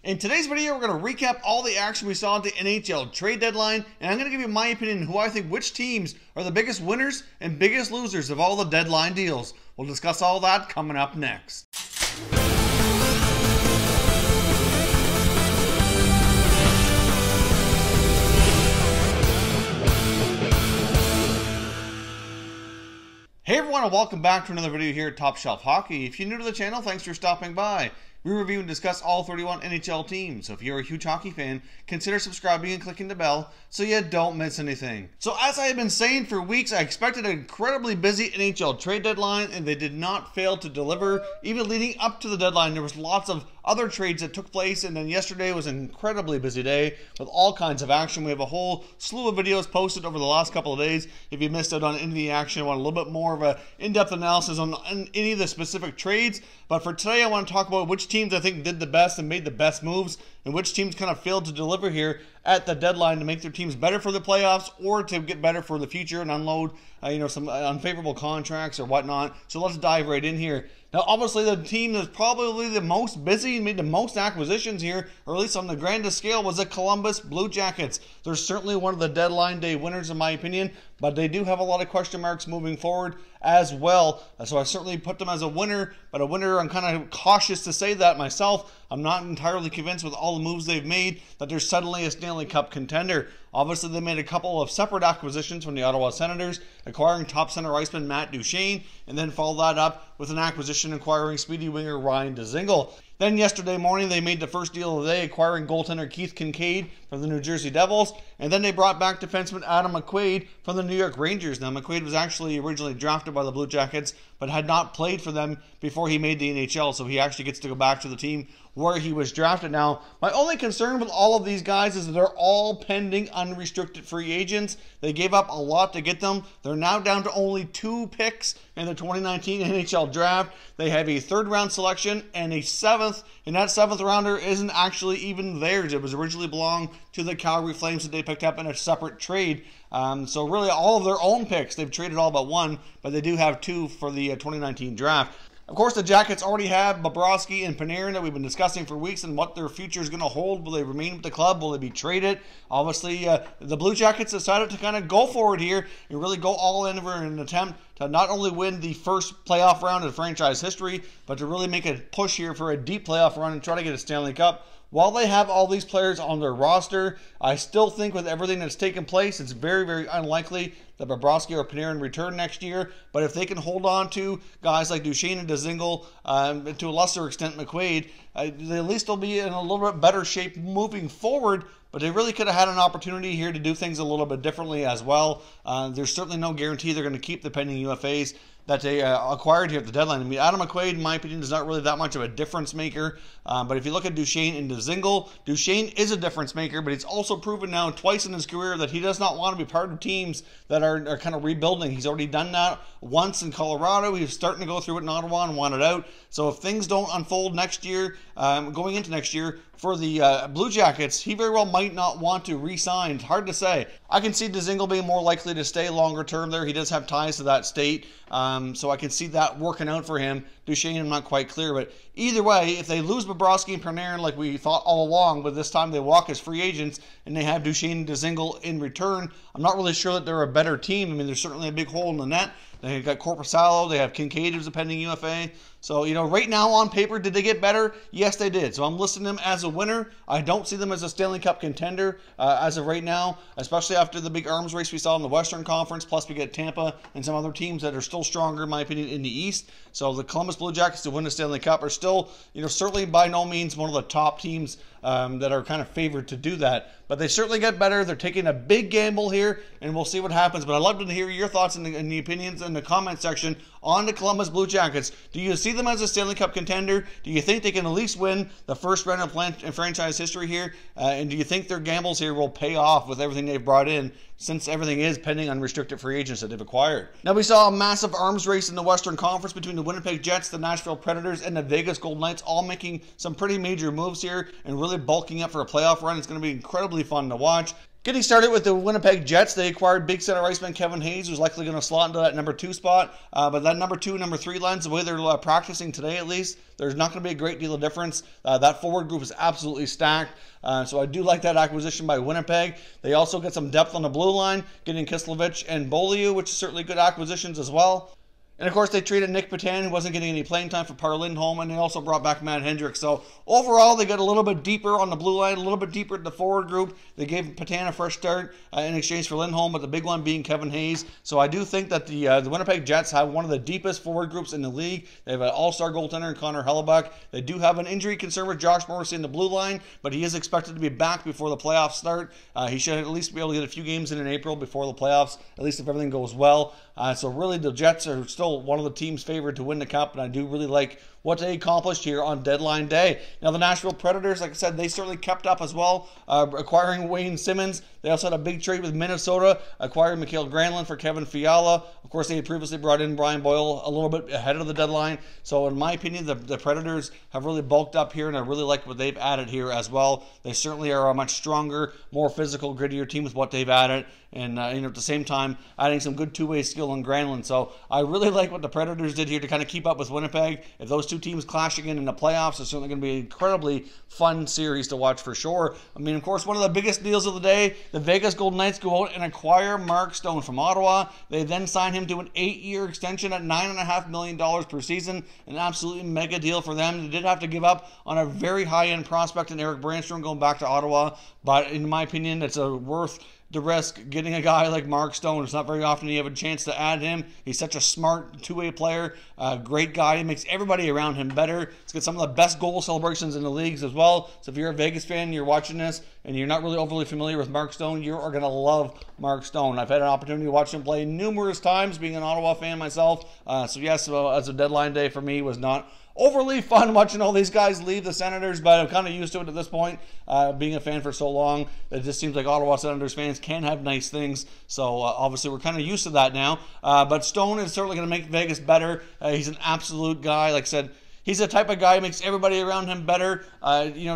In today's video, we're going to recap all the action we saw at the NHL trade deadline, and I'm going to give you my opinion on who I think which teams are the biggest winners and biggest losers of all the deadline deals. We'll discuss all that coming up next. Hey everyone, and welcome back to another video here at Top Shelf Hockey. If you're new to the channel, thanks for stopping by. We review and discuss all 31 NHL teams, so if you're a huge hockey fan, consider subscribing and clicking the bell so you don't miss anything. So as I have been saying for weeks, I expected an incredibly busy NHL trade deadline, and they did not fail to deliver. Even leading up to the deadline, there was lots of other trades that took place, and then yesterday was an incredibly busy day with all kinds of action. We have a whole slew of videos posted over the last couple of days. If you missed out on any of the action, want a little bit more of an in-depth analysis on any of the specific trades. But for today, I want to talk about which teams I think did the best and made the best moves, and which teams kind of failed to deliver here at the deadline to make their teams better for the playoffs or to get better for the future and unload some unfavorable contracts or whatnot. So let's dive right in here. Now, obviously, the team that's probably the most busy and made the most acquisitions here, or at least on the grandest scale, was the Columbus Blue Jackets. They're certainly one of the deadline day winners, in my opinion, but they do have a lot of question marks moving forward as well. So I certainly put them as a winner, but a winner, I'm kind of cautious to say that myself. I'm not entirely convinced with all the moves they've made that they're suddenly a Stanley Cup contender. Obviously, they made a couple of separate acquisitions from the Ottawa Senators, acquiring top center iceman Matt Duchene, and then followed that up with an acquisition acquiring speedy winger Ryan Dzingel. Then yesterday morning, they made the first deal of the day, acquiring goaltender Keith Kincaid from the New Jersey Devils, and then they brought back defenseman Adam McQuaid from the New York Rangers. Now, McQuaid was actually originally drafted by the Blue Jackets, but had not played for them before he made the NHL, so he actually gets to go back to the team where he was drafted. Now, my only concern with all of these guys is that they're all pending unrestricted free agents. They gave up a lot to get them. They're now down to only 2 picks in the 2019 NHL draft. They have a 3rd round selection and a 7th, and that 7th rounder isn't actually even theirs. It was originally belonged to the Calgary Flames that they picked up in a separate trade. So really all of their own picks, they've traded all but 1, but they do have 2 for the 2019 draft. Of course, the Jackets already have Bobrovsky and Panarin that we've been discussing for weeks and what their future is going to hold. Will they remain with the club? Will they be traded? Obviously, the Blue Jackets decided to kind of go for it here and really go all in for an attempt to not only win the first playoff round in franchise history, but to really make a push here for a deep playoff run and try to get a Stanley Cup. While they have all these players on their roster, I still think with everything that's taken place, it's very, very unlikely that Bobrovsky or Panarin return next year. But if they can hold on to guys like Duchene and Dzingel, to a lesser extent McQuaid, they at least will be in a little bit better shape moving forward. But they really could have had an opportunity here to do things a little bit differently as well. There's certainly no guarantee they're going to keep the pending UFAs that they acquired here at the deadline. I mean, Adam McQuaid, in my opinion, is not really that much of a difference maker. But if you look at Duchene and Dzingel, Duchene is a difference maker, but he's also proven now twice in his career that he does not want to be part of teams that are kind of rebuilding. He's already done that once in Colorado. He was starting to go through it in Ottawa and wanted out. So if things don't unfold next year, going into next year, for the Blue Jackets, he very well might not want to re-sign. Hard to say. I can see Dzingel being more likely to stay longer term there. He does have ties to that state, so I can see that working out for him. Duchene, I'm not quite clear, but either way, if they lose Bobrovsky and Panarin like we thought all along, but this time they walk as free agents and they have Duchene and Dzingel in return, I'm not really sure that they're a better team. I mean, there's certainly a big hole in the net. They've got Korpisalo, they have Kincaid, who's a pending UFA. So, right now on paper, did they get better? Yes, they did. So I'm listing them as a winner. I don't see them as a Stanley Cup contender as of right now, especially after the big arms race we saw in the Western Conference. Plus, we get Tampa and some other teams that are still stronger, in my opinion, in the East. So the Columbus Blue Jackets to win the Stanley Cup are still, certainly by no means one of the top teams that are kind of favored to do that. But they certainly get better. They're taking a big gamble here, and we'll see what happens. But I'd love to hear your thoughts and the opinions in the comment section on the Columbus Blue Jackets. Do you see them as a Stanley Cup contender? Do you think they can at least win the first round of franchise history here? And do you think their gambles here will pay off with everything they've brought in, since everything is pending unrestricted free agents that they've acquired? Now, we saw a massive arms race in the Western Conference between the Winnipeg Jets, the Nashville Predators, and the Vegas Golden Knights, all making some pretty major moves here and really bulking up for a playoff run. It's going to be incredibly fun to watch. Getting started with the Winnipeg Jets, they acquired big center iceman Kevin Hayes, who's likely going to slot into that number 2 spot. But that number 2, number 3 lines, the way they're practicing today at least, there's not going to be a great deal of difference. That forward group is absolutely stacked. So I do like that acquisition by Winnipeg. They also get some depth on the blue line, getting Kislevic and Beaulieu, which is certainly good acquisitions as well. And of course, they traded Nick Petan, who wasn't getting any playing time, for Per Lindholm, and they also brought back Matt Hendricks. So overall, they got a little bit deeper on the blue line, a little bit deeper in the forward group. They gave Petan a fresh start in exchange for Lindholm, but the big one being Kevin Hayes. So I do think that the Winnipeg Jets have one of the deepest forward groups in the league. They have an all-star goaltender in Connor Hellebuck. They do have an injury concern with Josh Morrissey in the blue line, but he is expected to be back before the playoffs start. He should at least be able to get a few games in April before the playoffs, at least if everything goes well. So really, the Jets are still one of the teams favored to win the cup, and I do really like what they accomplished here on deadline day. Now, the Nashville Predators, like I said, they certainly kept up as well, acquiring Wayne Simmons. They also had a big trade with Minnesota, acquiring Mikael Granlund for Kevin Fiala. Of course, they had previously brought in Brian Boyle a little bit ahead of the deadline. So in my opinion, the Predators have really bulked up here, and I really like what they've added here as well. They certainly are a much stronger, more physical, grittier team with what they've added. And at the same time, adding some good two-way skill in Granlund. So I really like what the Predators did here to kind of keep up with Winnipeg. If those two teams clash again in the playoffs, it's certainly going to be an incredibly fun series to watch for sure. I mean, of course, one of the biggest deals of the day, the Vegas Golden Knights go out and acquire Mark Stone from Ottawa. They then sign him to an 8-year extension at $9.5 million per season. An absolutely mega deal for them. They did have to give up on a very high-end prospect in Eric Brandstrom going back to Ottawa. But in my opinion, it's worth the risk getting a guy like Mark Stone. It's not very often you have a chance to add him. He's such a smart two-way player, great guy. He makes everybody around him better. He's got some of the best goal celebrations in the leagues as well. So if you're a Vegas fan, you're watching this, and you're not really overly familiar with Mark Stone, you are going to love Mark Stone. I've had an opportunity to watch him play numerous times, being an Ottawa fan myself. So yes, as a deadline day for me was not overly fun watching all these guys leave the Senators, but I'm kind of used to it at this point, being a fan for so long. It just seems like Ottawa Senators fans can have nice things, so obviously we're kind of used to that now. But Stone is certainly going to make Vegas better. He's an absolute guy. Like I said, he's the type of guy who makes everybody around him better.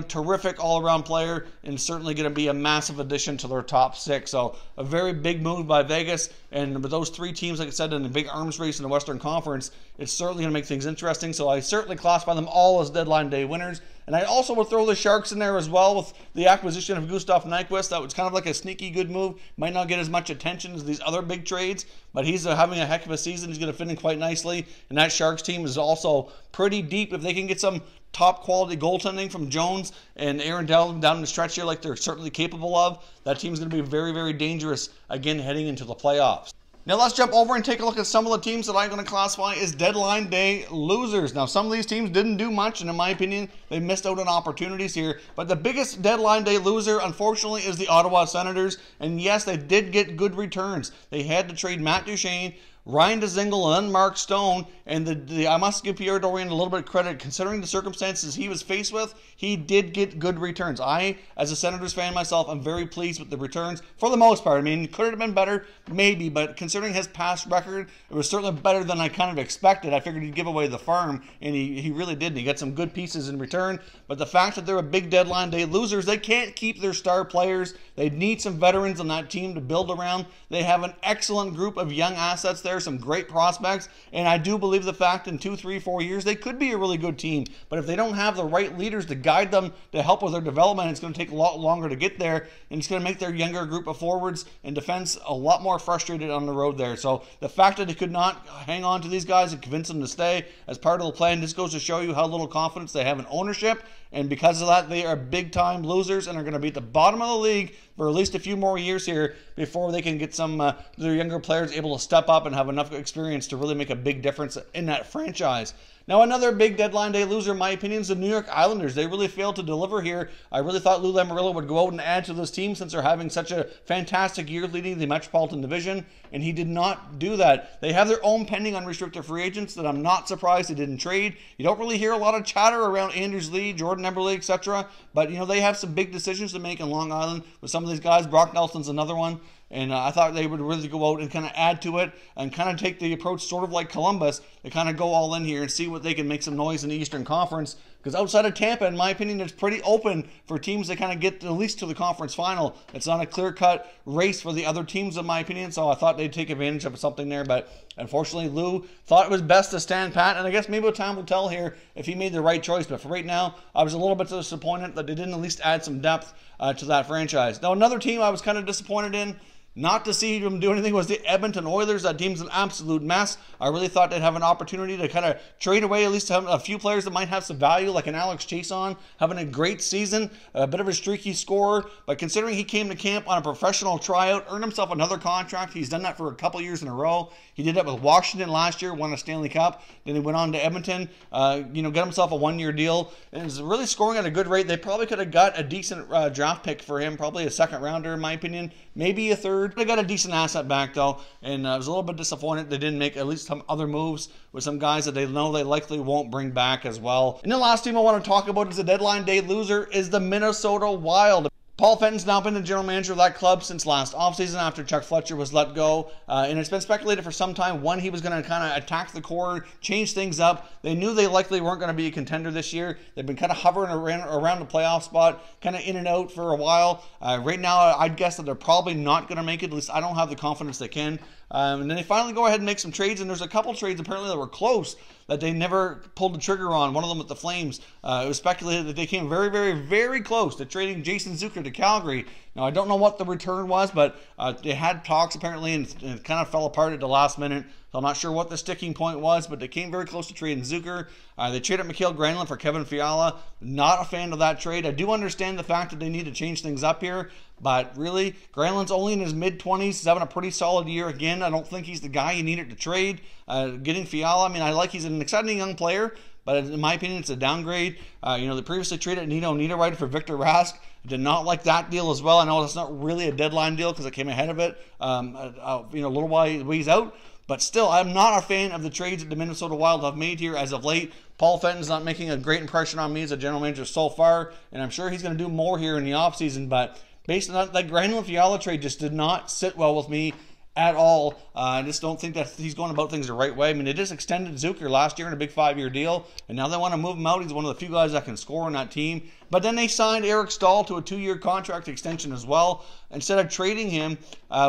Terrific all-around player, and certainly going to be a massive addition to their top 6. So a very big move by Vegas. And with those 3 teams, like I said, in the big arms race in the Western Conference, it's certainly going to make things interesting. So I certainly classify them all as deadline day winners. And I also would throw the Sharks in there as well with the acquisition of Gustav Nyquist. That was kind of like a sneaky good move. Might not get as much attention as these other big trades, but he's having a heck of a season. He's going to fit in quite nicely. And that Sharks team is also pretty deep. If they can get some top quality goaltending from Jones and Aaron Dell down the stretch here like they're certainly capable of, that team's going to be very, very dangerous again heading into the playoffs. Now let's jump over and take a look at some of the teams that I'm going to classify as deadline day losers. Now some of these teams didn't do much, and in my opinion, they missed out on opportunities here. But the biggest deadline day loser, unfortunately, is the Ottawa Senators. And yes, they did get good returns. They had to trade Matt Duchene, Ryan Dzingel, and Mark Stone, and I must give Pierre Dorion a little bit of credit. Considering the circumstances he was faced with, he did get good returns. I, as a Senators fan myself, am very pleased with the returns for the most part. I mean, could it have been better? Maybe, but considering his past record, it was certainly better than I kind of expected. I figured he'd give away the farm, and he really didn't. He got some good pieces in return, but the fact that they're a big deadline day losers, they can't keep their star players. They need some veterans on that team to build around. They have an excellent group of young assets there, some great prospects, and I do believe the fact in 2, 3, 4 years they could be a really good team. But if they don't have the right leaders to guide them to help with their development, it's going to take a lot longer to get there, and it's going to make their younger group of forwards and defense a lot more frustrated on the road there. So the fact that they could not hang on to these guys and convince them to stay as part of the plan, this goes to show you how little confidence they have in ownership. And because of that, they are big-time losers and are going to be at the bottom of the league for at least a few more years here before they can get some their younger players able to step up and have enough experience to really make a big difference in that franchise. Now, another big deadline day loser, in my opinion, is the New York Islanders. They really failed to deliver here. I really thought Lou Lamoriello would go out and add to this team since they're having such a fantastic year leading the Metropolitan Division, and he did not do that. They have their own pending unrestricted free agents that I'm not surprised they didn't trade. You don't really hear a lot of chatter around Anders Lee, Jordan Eberle, etc., but they have some big decisions to make in Long Island with some of these guys. Brock Nelson's another one. And I thought they would really go out and kind of add to it and kind of take the approach sort of like Columbus. They kind of go all in here and see what they can make some noise in the Eastern Conference, because outside of Tampa, in my opinion, it's pretty open for teams that kind of get at least to the conference final. It's not a clear-cut race for the other teams, in my opinion, so I thought they'd take advantage of something there, but unfortunately, Lou thought it was best to stand pat, and I guess maybe time will tell here if he made the right choice, but for right now, I was a little bit disappointed that they didn't at least add some depth to that franchise. Now, another team I was kind of disappointed in, not to see them do anything, was the Edmonton Oilers. That team's an absolute mess. I really thought they'd have an opportunity to kind of trade away at least a few players that might have some value, like an Alex Chiasson, having a great season, a bit of a streaky scorer. But considering he came to camp on a professional tryout, earned himself another contract. He's done that for a couple years in a row. He did that with Washington last year, won a Stanley Cup. Then he went on to Edmonton, got himself a one-year deal, and is really scoring at a good rate. They probably could have got a decent draft pick for him, probably a second rounder in my opinion, maybe a third. They got a decent asset back though, and I was a little bit disappointed they didn't make at least some other moves with some guys that they know they likely won't bring back as well. And the last team I want to talk about is the deadline day loser is the Minnesota Wild. Paul Fenton's now been the general manager of that club since last offseason after Chuck Fletcher was let go. And it's been speculated for some time when he was going to kind of attack the core, change things up. They knew they likely weren't going to be a contender this year. They've been kind of hovering around the playoff spot, kind of in and out for a while. Right now, I'd guess that they're probably not going to make it. At least I don't have the confidence they can. And then they finally go ahead and make some trades, and there's a couple trades apparently that were close that they never pulled the trigger on. One of them with the Flames. It was speculated that they came very, very, very close to trading Jason Zucker to Calgary. Now, I don't know what the return was, but they had talks apparently, and it kind of fell apart at the last minute. So I'm not sure what the sticking point was, but they came very close to trading Zucker. They traded Mikael Granlund for Kevin Fiala. Not a fan of that trade. I do understand the fact that they need to change things up here, but really, Granlund's only in his mid-20s. He's having a pretty solid year again. I don't think he's the guy you needed to trade. Getting Fiala, I mean, I like he's an exciting young player, but in my opinion, it's a downgrade. They previously traded Nino Niederreiter for Victor Rask. Did not like that deal as well. I know it's not really a deadline deal because it came ahead of it, a little ways out. But still, I'm not a fan of the trades that the Minnesota Wild have made here as of late. Paul Fenton's not making a great impression on me as a general manager so far, and I'm sure he's going to do more here in the offseason. But based on that Granlund Fiala trade just did not sit well with me at all. I just don't think that he's going about things the right way. I mean, they just extended Zucker last year in a big 5-year deal, and now they want to move him out. He's one of the few guys that can score on that team. But then they signed Eric Stahl to a 2-year contract extension as well, instead of trading him,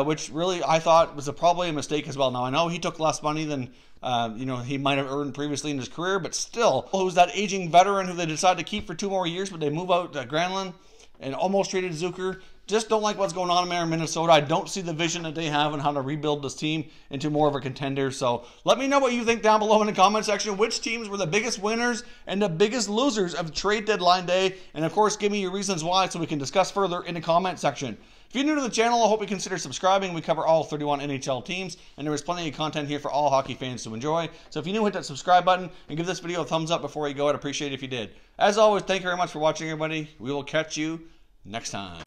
which really I thought was probably a mistake as well. Now, I know he took less money than he might have earned previously in his career, but still, who's that aging veteran who they decided to keep for 2 more years, but they move out Granlund and almost traded Zucker. Just don't like what's going on there in Minnesota. I don't see the vision that they have on how to rebuild this team into more of a contender. So let me know what you think down below in the comment section. Which teams were the biggest winners and the biggest losers of trade deadline day? And of course, give me your reasons why so we can discuss further in the comment section. If you're new to the channel, I hope you consider subscribing. We cover all 31 NHL teams, and there is plenty of content here for all hockey fans to enjoy. So if you're new, hit that subscribe button and give this video a thumbs up before you go. I'd appreciate it if you did. As always, thank you very much for watching, everybody. We will catch you next time.